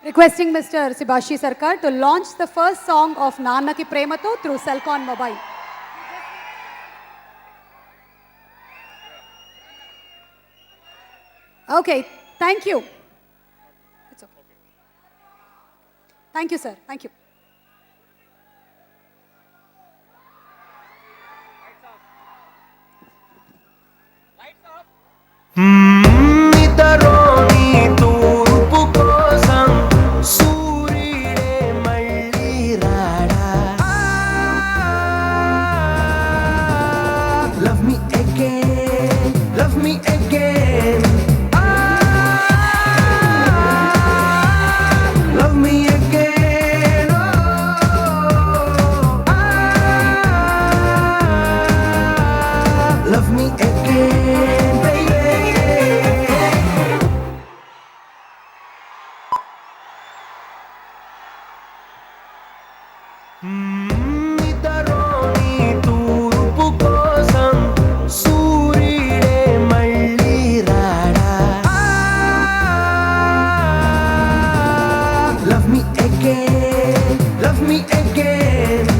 Requesting Mr. Sibashi Sarkar to launch the first song of Nannaki Premato through Celcon Mobile. Okay, thank you. It's okay. Thank you, sir. Thank you. ఇతరోని తూర్పు కోసం సూర్యుడే మళ్ళీ రాడా love me again love me again love me again love me again baby ఇతరోని తూర్పు కోసం సూర్యుడే మళ్ళీ రాడా love me again love me again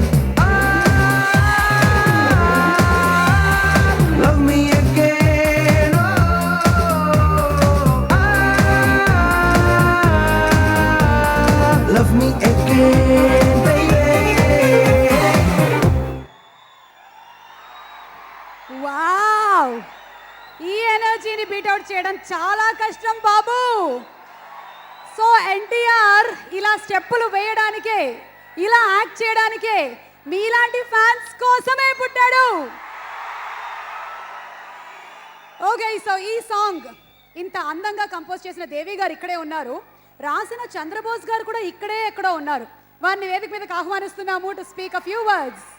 love me again love me again baby wow, ఈ ఎనర్జీని బీట్అవుట్ చేయడం చాలా కష్టం బాబు. సో ఎన్టీఆర్ ఇలా స్టెప్పులు వేయడానికే, ఇలా యాక్ట్ చేయడానికే మీలాంటి ఫ్యాన్స్ కోసమే పుట్టాడు. ఓకే, సో ఈ సాంగ్ ఇంత అందంగా కంపోజ్ చేసిన దేవి గారు ఇక్కడే ఉన్నారు, రాసిన చంద్రబోస్ గారు కూడా ఇక్కడే ఎక్కడో ఉన్నారు. వారిని వేదిక మీదకి ఆహ్వానిస్తున్నాము to speak a few words.